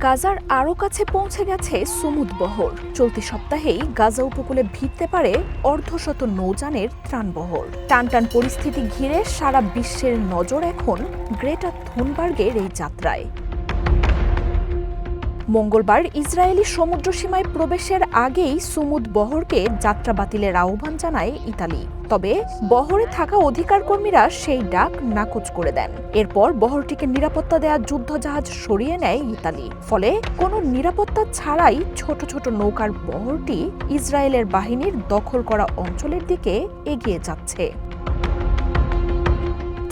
গাজার আরও কাছে পৌঁছে গেছে সুমুদ বহর। চলতি সপ্তাহেই গাজা উপকূলে ভিড়তে পারে অর্ধশত নৌযানের ত্রাণবহর। টানটান পরিস্থিতি ঘিরে সারা বিশ্বের নজর এখন গ্রেটা থুনবার্গের এই যাত্রায়। মঙ্গলবার ইসরায়েলি সমুদ্রসীমায় প্রবেশের আগেই সুমুদ বহরকে যাত্রা বাতিলের আহ্বান জানায় ইতালি। তবে বহরে থাকা অধিকার কর্মীরা সেই ডাক নাকচ করে দেন। এরপর বহরটিকে নিরাপত্তা দেওয়া যুদ্ধজাহাজ সরিয়ে নেয় ইতালি। ফলে কোনো নিরাপত্তা ছাড়াই ছোট ছোট নৌকার বহরটি ইসরায়েলের বাহিনীর দখল করা অঞ্চলের দিকে এগিয়ে যাচ্ছে।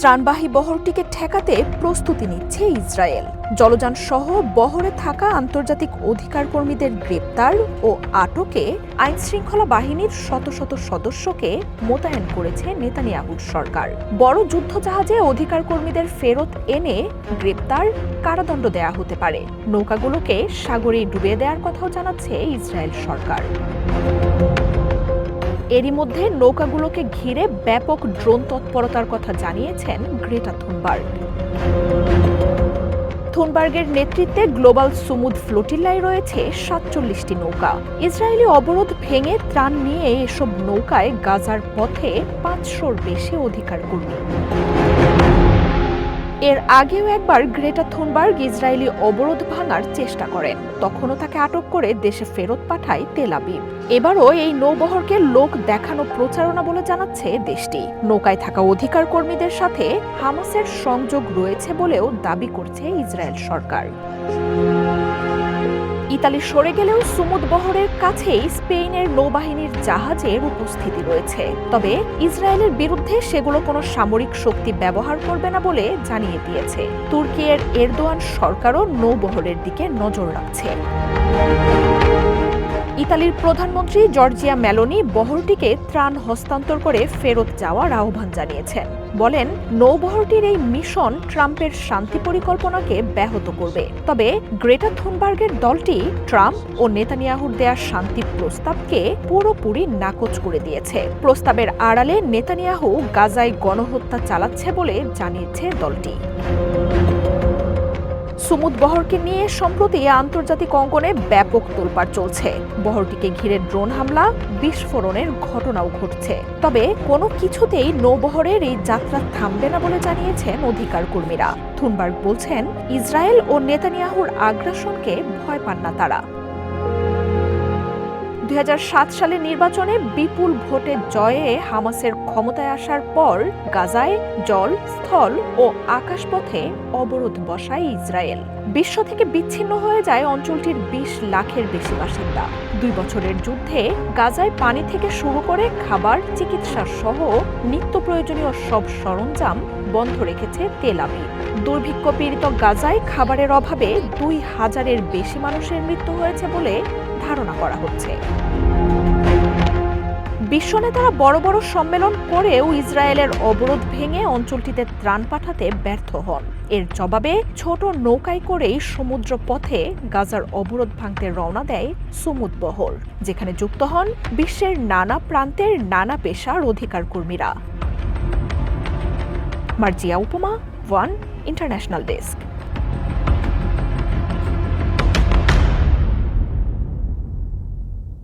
ত্রাণবাহী বহরটিকে ঠেকাতে প্রস্তুতি নিচ্ছে ইসরায়েল। জলযান সহ বহরে থাকা আন্তর্জাতিক অধিকার কর্মীদের গ্রেপ্তার ও আটকে আইনশৃঙ্খলা বাহিনীর শত শত সদস্যকে মোতায়েন করেছে নেতানিয়াহুর সরকার। বড় যুদ্ধজাহাজে অধিকার কর্মীদের ফেরত এনে গ্রেপ্তার, কারাদণ্ড দেয়া হতে পারে। নৌকাগুলোকে সাগরে ডুবিয়ে দেওয়ার কথাও জানাচ্ছে ইসরায়েল সরকার। এরই মধ্যে নৌকাগুলোকে ঘিরে ব্যাপক ড্রোন তৎপরতার কথা জানিয়েছেন গ্রেটা থুনবার্গ। থুনবার্গের নেতৃত্বে গ্লোবাল সুমুদ ফ্লোটিল্লায় রয়েছে ৪৭টি নৌকা। ইসরায়েলি অবরোধ ভেঙে ত্রাণ নিয়ে এসব নৌকায় গাজার পথে ৫০০-র বেশি অধিকার কর্মী। এর আগেও একবার গ্রেটা থুনবার্গ ইসরায়েলি অবরোধ ভাঙার চেষ্টা করেন। তখনও তাকে আটক করে দেশে ফেরত পাঠায় তেল আবিব। এবারও এই নৌবহরকে লোক দেখানো প্রচারণা বলে জানাচ্ছে দেশটি। নৌকায় থাকা অধিকার কর্মীদের সাথে হামাসের সংযোগ রয়েছে বলেও দাবি করছে ইসরায়েল সরকার। ইতালি সরে গেলেও সুমুদ বহরের কাছেই স্পেনের নৌবাহিনীর জাহাজের উপস্থিতি রয়েছে। তবে ইসরায়েলের বিরুদ্ধে সেগুলো কোনো সামরিক শক্তি ব্যবহার করবে না বলে জানিয়ে দিয়েছে। তুর্কির এরদোয়ান সরকারও নৌবহরের দিকে নজর রাখছে। ইতালির প্রধানমন্ত্রী জর্জিয়া মেলোনি বহরটিকে ত্রাণ হস্তান্তর করে ফেরত যাওয়ার আহ্বান জানিয়েছেন। বলেন, নৌবহরটির এই মিশন ট্রাম্পের শান্তি পরিকল্পনাকে ব্যাহত করবে। তবে গ্রেটা থুনবার্গের দলটি ট্রাম্প ও নেতানিয়াহুর দেয়া শান্তি প্রস্তাবকে পুরোপুরি নাকচ করে দিয়েছে। প্রস্তাবের আড়ালে নেতানিয়াহু গাজায় গণহত্যা চালাচ্ছে বলে জানিয়েছে দলটি। সুমুদ বহরকে নিয়ে সম্প্রতি আন্তর্জাতিক অঙ্গনে ব্যাপক তোলপাড় চলছে। বহরটিকে ঘিরে ড্রোন হামলা, বিস্ফোরণের ঘটনাও ঘটছে। তবে কোনো কিছুতেই নৌবহরের এই যাত্রা থামবে না বলে জানিয়েছেন অধিকার কর্মীরা। থুনবার্গ বলছেন, ইসরায়েল ও নেতানিয়াহুর আগ্রাসনকে ভয় পান না তারা। ২০০৭ সালের নির্বাচনে বিপুল ভোটে জয়ে হামাসের ক্ষমতায় আসার পর গাজায় জল, স্থল ও আকাশপথে অবরোধ বসায় ইসরায়েল। বিশ্ব থেকে বিচ্ছিন্ন হয়ে যায় অঞ্চলটির ২০ লাখের বেশি বাসিন্দা। ২ বছরের যুদ্ধে গাজায় পানি থেকে শুরু করে খাবার, চিকিৎসা সহ নিত্য প্রয়োজনীয় সব সরঞ্জাম বন্ধ রেখেছে তেল আবিব। দুর্ভিক্ষ পীড়িত গাজায় খাবারের অভাবে ২,০০০-এর বেশি মানুষের মৃত্যু হয়েছে বলে ধারণা করা হচ্ছে। বিশ্ব নেতারা বড় বড় সম্মেলন করেও ইসরায়েলের অবরোধ ভেঙে অঞ্চলটিতে ত্রাণ পাঠাতে ব্যর্থ হন। এর জবাবে ছোট নৌকায় করেই সমুদ্র পথে গাজার অবরোধ ভাঙতে রওনা দেয় সুমুদ বহর, যেখানে যুক্ত হন বিশ্বের নানা প্রান্তের নানা পেশার অধিকার কর্মীরা। মার্জিয়া উপমা, ওয়ান ইন্টারন্যাশনাল ডেস্ক।